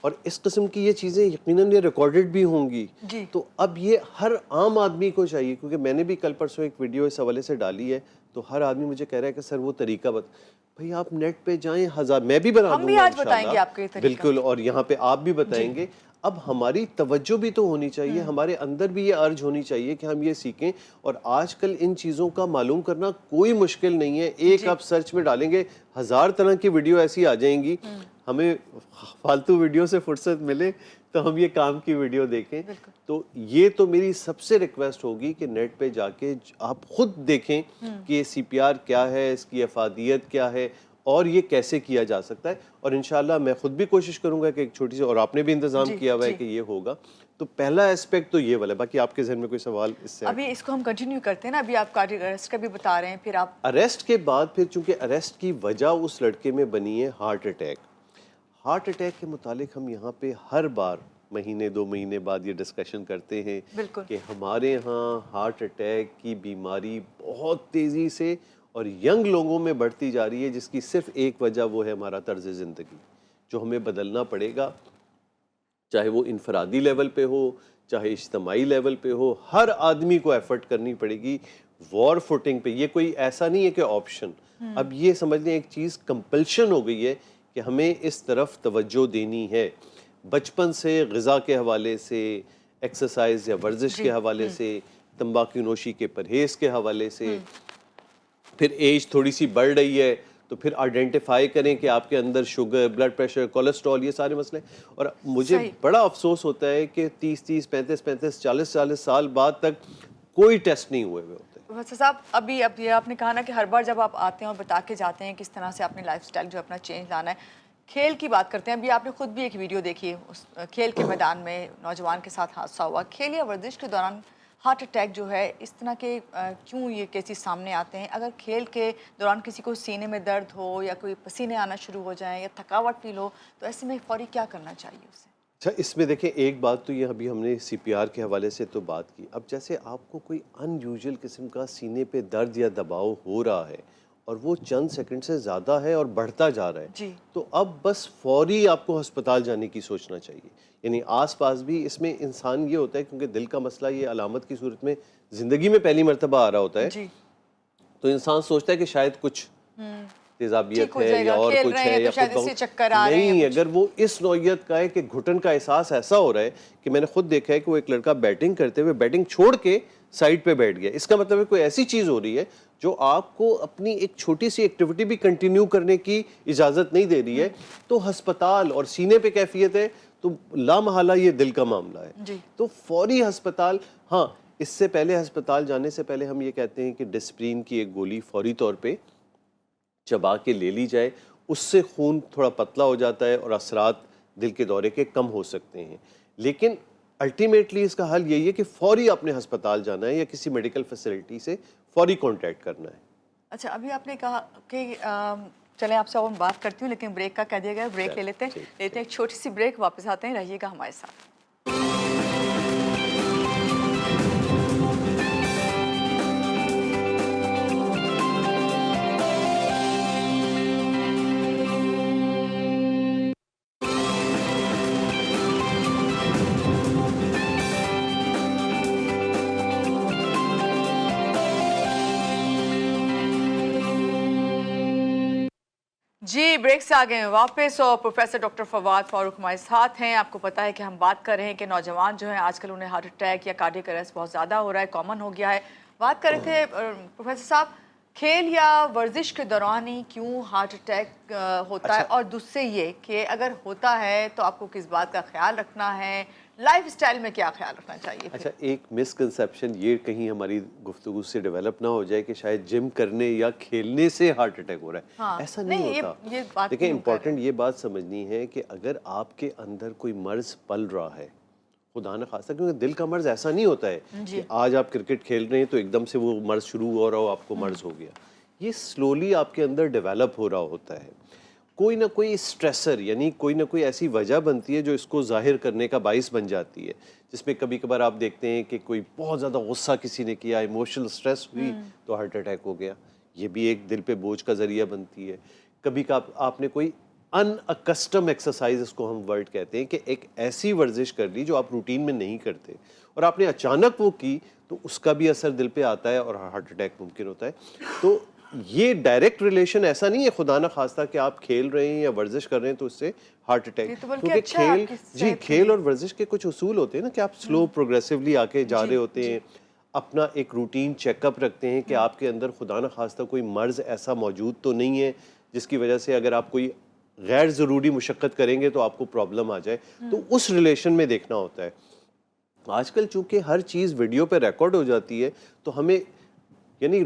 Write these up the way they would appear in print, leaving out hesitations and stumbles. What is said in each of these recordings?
اور اس قسم کی یہ چیزیں یقیناً یہ ریکارڈڈ بھی ہوں گی. تو اب یہ ہر عام آدمی کو چاہیے, کیونکہ میں نے بھی کل پرسوں ایک ویڈیو اس حوالے سے ڈالی ہے, تو ہر آدمی مجھے کہہ رہا ہے کہ سر وہ طریقہ بھئی آپ نیٹ پہ جائیں, ہزار میں بھی بنا دوں گا انشاءاللہ, بالکل, اور یہاں پہ آپ بھی بتائیں گے. اب ہماری توجہ بھی تو ہونی چاہیے, ہمارے اندر بھی یہ ارج ہونی چاہیے کہ ہم یہ سیکھیں. اور آج کل ان چیزوں کا معلوم کرنا کوئی مشکل نہیں ہے, ایک آپ سرچ میں ڈالیں گے 1000 طرح کی ویڈیو ایسی آ جائیں گی. ہمیں فالتو ویڈیو سے فرصت ملے تو ہم یہ کام کی ویڈیو دیکھیں. تو یہ تو میری سب سے ریکویسٹ ہوگی کہ نیٹ پہ جا کے آپ خود دیکھیں کہ یہ سی پی آر کیا ہے, اس کی افادیت کیا ہے, اور یہ کیسے کیا جا سکتا ہے. اور انشاءاللہ میں خود بھی کوشش کروں گا کہ ایک چھوٹی سی, اور آپ نے بھی انتظام کیا ہوا ہے کہ یہ ہوگا. تو پہلا ایسپیکٹ تو یہ والا ہے. باقی آپ کے ذہن میں کوئی سوال اس سے؟ ابھی اس کو ہم کنٹینیو کرتے ہیں نا, ابھی آپ کارڈیک اریسٹ کا بھی بتا رہے ہیں, پھر آپ اریسٹ کے بعد پھر چونکہ اریسٹ کی وجہ اس لڑکے میں بنی ہے ہارٹ اٹیک. ہارٹ اٹیک کے متعلق ہم یہاں پہ ہر بار مہینے 2 مہینے بعد یہ ڈسکشن کرتے ہیں کہ ہمارے ہاں ہارٹ اٹیک کی بیماری بہت تیزی سے اور ینگ لوگوں میں بڑھتی جا رہی ہے, جس کی صرف ایک وجہ وہ ہے ہمارا طرز زندگی, جو ہمیں بدلنا پڑے گا. چاہے وہ انفرادی لیول پہ ہو, چاہے اجتماعی لیول پہ ہو, ہر آدمی کو ایفرٹ کرنی پڑے گی وار فوٹنگ پہ. یہ کوئی ایسا نہیں ہے کہ آپشن, اب یہ سمجھ لیں ایک چیز کمپلشن ہو گئی ہے کہ ہمیں اس طرف توجہ دینی ہے. بچپن سے غذا کے حوالے سے, ایکسرسائز یا ورزش کے حوالے سے, تمباکو نوشی کے پرہیز کے حوالے سے, پھر ایج تھوڑی سی بڑھ رہی ہے تو پھر آئیڈینٹیفائی کریں کہ آپ کے اندر شوگر, بلڈ پریشر, کولیسٹرول, یہ سارے مسئلے. اور مجھے بڑا افسوس ہوتا ہے کہ 30 35 40 سال بعد تک کوئی ٹیسٹ نہیں ہوئے ہوتے. پروفیسر صاحب, ابھی آپ نے کہا نا کہ ہر بار جب آپ آتے ہیں اور بتا کے جاتے ہیں کس طرح سے اپنے لائف سٹائل جو اپنا چینج لانا ہے. کھیل کی بات کرتے ہیں, ابھی آپ نے خود بھی ایک ویڈیو دیکھی, اس کھیل کے میدان میں نوجوان کے ساتھ حادثہ ہوا. کھیل یا ورزش کے دوران ہارٹ اٹیک جو ہے, اس طرح کے کیوں یہ کیسز سامنے آتے ہیں؟ اگر کھیل کے دوران کسی کو سینے میں درد ہو یا کوئی پسینے آنا شروع ہو جائیں یا تھکاوٹ فیل ہو, تو ایسے میں فوری کیا کرنا چاہیے اسے؟ اچھا, اس میں دیکھیں ایک بات تو یہ ابھی ہم نے سی پی آر کے حوالے سے تو بات کی. اب جیسے آپ کو کوئی ان یوزول قسم کا سینے پہ درد یا دباؤ ہو رہا ہے اور وہ چند سیکنڈ سے زیادہ ہے اور بڑھتا جا رہا ہے, تو اب بس فوری آپ کو ہسپتال جانے کی سوچنا چاہیے. یعنی آس پاس بھی اس میں انسان یہ ہوتا ہے, کیونکہ دل کا مسئلہ یہ علامت کی صورت میں زندگی میں پہلی مرتبہ آ رہا ہوتا ہے, تو انسان سوچتا ہے کہ شاید کچھ تیزابیت ہے یا اور کچھ ہے یا خود نہیں. اگر وہ اس نوعیت کا ہے کہ گھٹن کا احساس ایسا ہو رہا ہے کہ میں نے خود دیکھا ہے کہ وہ ایک لڑکا بیٹنگ کرتے ہوئے بیٹنگ چھوڑ کے سائڈ پہ بیٹھ گیا, اس کا مطلب ہے کوئی ایسی چیز ہو رہی ہے جو آپ کو اپنی ایک چھوٹی سی ایکٹیویٹی بھی کنٹینیو کرنے کی اجازت نہیں دے رہی ہے, تو ہسپتال. اور سینے پہ کیفیت ہے تو لامحالہ یہ دل کا معاملہ ہے, تو فوری ہسپتال. ہاں, اس سے پہلے ہسپتال جانے سے پہلے ہم یہ کہتے ہیں کہ ڈسپرین کی ایک گولی فوری طور پہ چبا کے لے لی جائے, اس سے خون تھوڑا پتلا ہو جاتا ہے اور اثرات دل کے دورے کے کم ہو سکتے ہیں. لیکن الٹیمیٹلی اس کا حل یہی ہے کہ فوری اپنے ہسپتال جانا ہے یا کسی میڈیکل فیسلٹی سے فوری کانٹیکٹ کرنا ہے. اچھا, ابھی آپ نے کہا کہ چلیں آپ سے اور بات کرتی ہوں, لیکن بریک کا کہہ دیا گیا, بریک لے لیتے ہیں ایک چھوٹی سی بریک, واپس آتے ہیں, رہیے گا ہمارے ساتھ. جی, بریک سے آگئے ہیں واپس, اور پروفیسر ڈاکٹر فواد فاروق ہمارے ساتھ ہیں. آپ کو پتا ہے کہ ہم بات کر رہے ہیں کہ نوجوان جو ہیں آج کل انہیں ہارٹ اٹیک یا کارڈیک اریسٹ بہت زیادہ ہو رہا ہے, کامن ہو گیا ہے. بات کر رہے تھے پروفیسر صاحب, کھیل یا ورزش کے دوران ہی کیوں ہارٹ اٹیک ہوتا ہے, اور دوسرے یہ کہ اگر ہوتا ہے تو آپ کو کس بات کا خیال رکھنا ہے, لائف سٹائل میں کیا خیال رکھنا چاہیے؟ اچھا, ایک مسکنسیپشن یہ کہیں ہماری گفتگو سے ڈیولپ نہ ہو جائے کہ شاید جم کرنے یا کھیلنے سے ہارٹ اٹیک ہو رہا ہے. ایسا نہیں ہوتا. دیکھیں, امپورٹنٹ یہ بات سمجھنی ہے کہ اگر آپ کے اندر کوئی مرض پل رہا ہے, خدا نہ خواستہ, کیونکہ دل کا مرض ایسا نہیں ہوتا ہے کہ آج آپ کرکٹ کھیل رہے ہیں تو ایک دم سے وہ مرض شروع ہو رہا ہو, آپ کو مرض ہو گیا. یہ سلولی آپ کے اندر ڈیولپ ہو رہا ہوتا ہے. کوئی نہ کوئی اسٹریسر, یعنی کوئی نہ کوئی ایسی وجہ بنتی ہے جو اس کو ظاہر کرنے کا باعث بن جاتی ہے, جس میں کبھی کبھار آپ دیکھتے ہیں کہ کوئی بہت زیادہ غصہ کسی نے کیا, ایموشنل اسٹریس ہوئی تو ہارٹ اٹیک ہو گیا. یہ بھی ایک دل پہ بوجھ کا ذریعہ بنتی ہے. کبھی آپ نے کوئی ان اکسٹم ایکسرسائز اس کو ہم ورڈ کہتے ہیں، کہ ایک ایسی ورزش کر لی جو آپ روٹین میں نہیں کرتے اور آپ نے اچانک وہ کی تو اس کا بھی اثر دل پہ آتا ہے اور ہارٹ اٹیک ممکن ہوتا ہے. تو یہ ڈائریکٹ ریلیشن ایسا نہیں ہے خدا نہ خواستہ کہ آپ کھیل رہے ہیں یا ورزش کر رہے ہیں تو اس سے ہارٹ اٹیک. کیونکہ کھیل، جی کھیل اور ورزش کے کچھ اصول ہوتے ہیں نا کہ آپ سلو پروگریسولی آگے جا رہے ہوتے ہیں، اپنا ایک روٹین چیک اپ رکھتے ہیں کہ آپ کے اندر خدا نہ خواستہ کوئی مرض ایسا موجود تو نہیں ہے جس کی وجہ سے اگر آپ کوئی غیر ضروری مشقت کریں گے تو آپ کو پرابلم آ جائے. تو اس ریلیشن میں دیکھنا ہوتا ہے. آج کل چونکہ ہر چیز ویڈیو پہ ریکارڈ ہو جاتی ہے تو ہمیں یعنی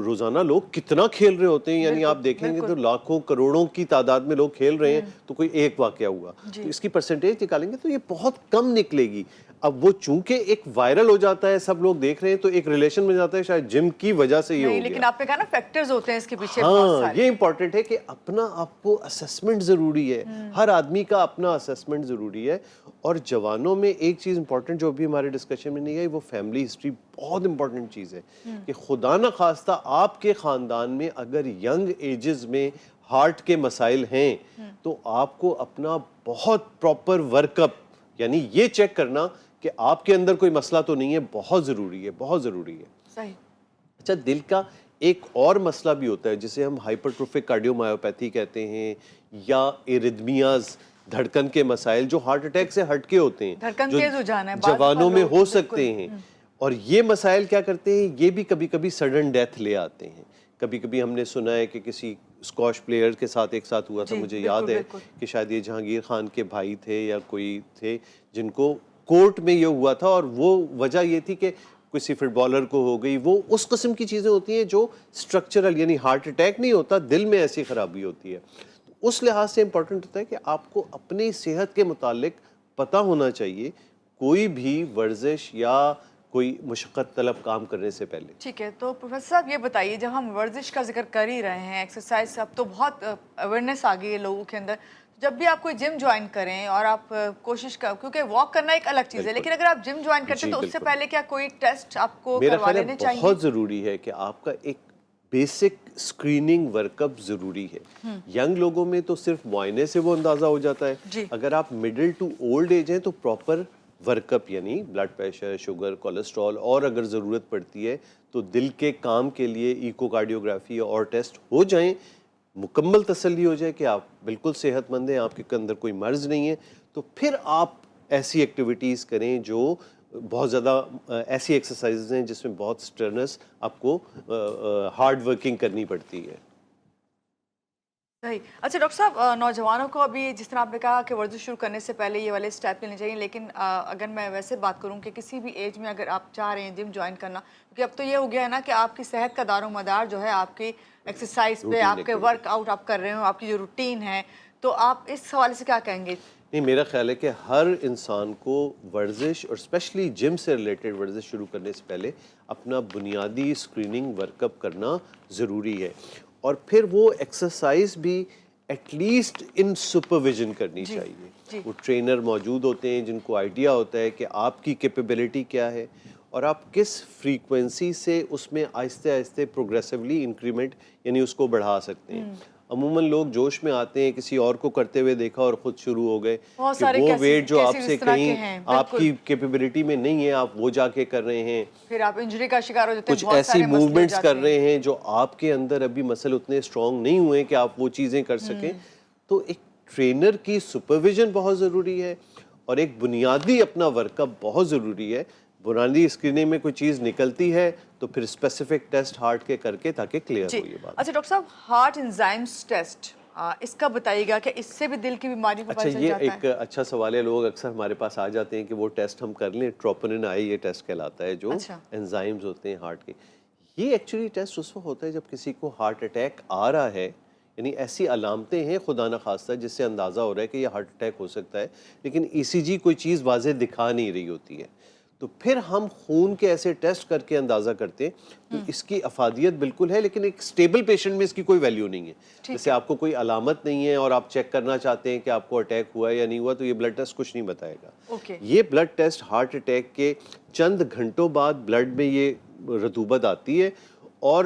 روزانہ لوگ کتنا کھیل رہے ہوتے ہیں، یعنی آپ دیکھیں گے تو لاکھوں کروڑوں کی تعداد میں لوگ کھیل رہے ہیں تو کوئی ایک واقعہ ہوا تو اس کی پرسنٹیج نکالیں گے تو یہ بہت کم نکلے گی. اب وہ چونکہ ایک وائرل ہو جاتا ہے، سب لوگ دیکھ رہے ہیں تو ایک ریلیشن میں جاتا ہے، شاید جم کی وجہ سے یہ ہو گیا. لیکن آپ نے کہا نا فیکٹرز ہوتے ہیں اس کے پیچھے بہت سارے. یہ امپورٹنٹ ہے کہ اپنا آپ کو اسیسمنٹ ضروری ہے، ہر آدمی کا اپنا اسیسمنٹ ضروری ہے. اور جوانوں میں ایک چیز امپورٹنٹ جو بھی ہمارے ڈسکشن میں نہیں آئی، وہ فیملی ہسٹری بہت امپورٹنٹ چیز ہے. کہ خدا نہ خواستہ آپ کے خاندان میں اگر ینگ ایجز میں ہارٹ کے مسائل ہیں تو آپ کو اپنا بہت پراپر ورک اپ، یعنی یہ چیک کرنا کہ آپ کے اندر کوئی مسئلہ تو نہیں ہے، بہت ضروری ہے، بہت ضروری ہے. صحیح. اچھا، دل کا ایک اور مسئلہ بھی ہوتا ہے جسے ہم ہائپرٹروفک کارڈیومایوپیتھی کہتے ہیں، یا ایریدمیاز، دھڑکن کے مسائل جو ہارٹ اٹیک سے ہٹ کے ہوتے ہیں، دھڑکن جو تیز ہو جانا ہے جوانوں میں ہو سکتے ہیں. اور یہ مسائل کیا کرتے ہیں، یہ بھی کبھی کبھی سڈن ڈیتھ لے آتے ہیں. کبھی کبھی ہم نے سنا ہے کہ کسی اسکواش پلیئر کے ساتھ ایک ساتھ ہوا تھا، مجھے یاد ہے کہ شاید یہ جہانگیر خان کے بھائی تھے یا کوئی تھے جن کو کورٹ میں یہ ہوا تھا، اور وہ وجہ یہ تھی کہ کسی فٹ بالر کو ہو گئی. وہ اس قسم کی چیزیں ہوتی ہیں جو اسٹرکچرل، یعنی ہارٹ اٹیک نہیں ہوتا، دل میں ایسی خرابی ہوتی ہے. اس لحاظ سے امپورٹنٹ ہوتا ہے کہ آپ کو اپنی صحت کے متعلق پتہ ہونا چاہیے کوئی بھی ورزش یا کوئی مشقت طلب کام کرنے سے پہلے. ٹھیک ہے. تو پروفیسر صاحب یہ بتائیے، جب ہم ورزش کا ذکر کر ہی رہے ہیں، ایکسرسائز، اب تو بہت اویئرنیس آ گئی ہے لوگوں کے اندر، جب بھی آپ کوئی جم جوائن کریں اور آپ کوشش کر، کیونکہ واک کرنا ایک الگ چیز ہے، لیکن اگر آپ جم جوائن کرتے ہیں تو اس سے پہلے کیا کوئی ٹیسٹ آپ کو کروا لینے چاہیے؟ بہت ضروری ہے کہ آپ کا ایک بیسک اسکریننگ ورک اپ ضروری ہے. ینگ لوگوں میں تو صرف معائنے سے وہ اندازہ ہو جاتا ہے. اگر آپ مڈل ٹو اولڈ ایج ہیں تو پراپر ورک اپ، یعنی بلڈ پریشر، شوگر، کولیسٹرول، اور اگر ضرورت پڑتی ہے تو دل کے کام کے لیے ایکو کارڈیوگرافی اور ٹیسٹ ہو جائیں، مکمل تسلی ہو جائے کہ آپ بالکل صحت مند ہیں، آپ کے اندر کوئی مرض نہیں ہے. تو پھر آپ ایسی ایکٹیویٹیز کریں جو بہت زیادہ ایسی ایکسرسائزز ہیں جس میں بہت سٹرنس آپ کو ہارڈ ورکنگ کرنی پڑتی ہے. صحیح. اچھا ڈاکٹر صاحب، نوجوانوں کو ابھی جس طرح آپ نے کہا کہ ورزش شروع کرنے سے پہلے یہ والے اسٹیپ لینے چاہیے، لیکن اگر میں ویسے بات کروں کہ کسی بھی ایج میں اگر آپ چاہ رہے ہیں جم جوائن کرنا، کیونکہ اب تو یہ ہو گیا ہے نا کہ آپ کی صحت کا دار و مدار جو ہے آپ کی ایکسرسائز پہ، آپ کے ورک آؤٹ آپ کر رہے ہوں، آپ کی جو روٹین ہے، تو آپ اس حوالے سے کیا کہیں گے؟ نہیں، میرا خیال ہے کہ ہر انسان کو ورزش اور اسپیشلی جم سے ریلیٹڈ ورزش شروع کرنے سے پہلے اپنا بنیادی اسکریننگ ورک اپ کرنا ضروری ہے. اور پھر وہ ایکسرسائز بھی ایٹ لیسٹ ان سپرویژن کرنی چاہیے. وہ ٹرینر موجود ہوتے ہیں جن کو آئیڈیا ہوتا ہے کہ آپ کی کیپیبلٹی کیا ہے اور آپ کس فریکوینسی سے اس میں آہستہ آہستہ پروگریسولی انکریمنٹ، یعنی اس کو بڑھا سکتے ہیں. عموماً لوگ جوش میں آتے ہیں، کسی اور کو کرتے ہوئے دیکھا اور خود شروع ہو گئے کہ وہ ویٹ جو آپ سے کہیں آپ کی کیپیبلٹی میں نہیں ہے، آپ وہ جا کے کر رہے ہیں، پھر آپ انجری کا شکار ہو جاتے ہیں، کچھ ایسی موومنٹس کر رہے ہیں جو آپ کے اندر ابھی مسل اتنے اسٹرانگ نہیں ہوئے کہ آپ وہ چیزیں کر سکیں. تو ایک ٹرینر کی سپرویژن بہت ضروری ہے اور ایک بنیادی اپنا ورک اپ بہت ضروری ہے. بنیادی اسکریننگ میں کوئی چیز نکلتی ہے تو پھر اسپیسیفک ٹیسٹ ہارٹ کے کر کے تاکہ کلیئر ہو یہ بات. اچھا ڈاکٹر صاحب، ہارٹ انزائمز ٹیسٹ اس کا بتائیے گا کہ اس سے بھی دل کی بیماری کو پتہ چل جاتا ہے؟ یہ ایک اچھا سوال ہے. لوگ اکثر ہمارے پاس آ جاتے ہیں کہ وہ ٹیسٹ ہم کر لیں. ٹروپونن آئی یہ ٹیسٹ کہلاتا ہے جو انزائمز ہوتے ہیں ہارٹ کے. یہ ایکچولی ٹیسٹ اس وقت ہوتا ہے جب کسی کو ہارٹ اٹیک آ رہا ہے، یعنی ایسی علامتیں ہیں خدا نہ خواستہ جس سے اندازہ ہو رہا ہے کہ یہ ہارٹ اٹیک ہو سکتا ہے، لیکن ای سی جی کوئی چیز واضح دکھا نہیں رہی ہوتی ہے. تو پھر ہم خون کے ایسے ٹیسٹ کر کے اندازہ کرتے ہیں. تو اس کی افادیت بالکل ہے، لیکن ایک سٹیبل پیشنٹ میں اس کی کوئی ویلیو نہیں ہے. جیسے آپ کو کوئی علامت نہیں ہے اور آپ چیک کرنا چاہتے ہیں کہ آپ کو اٹیک ہوا ہے یا نہیں ہوا، تو یہ بلڈ ٹیسٹ کچھ نہیں بتائے گا. یہ بلڈ ٹیسٹ ہارٹ اٹیک کے چند گھنٹوں بعد بلڈ میں یہ رطوبت آتی ہے اور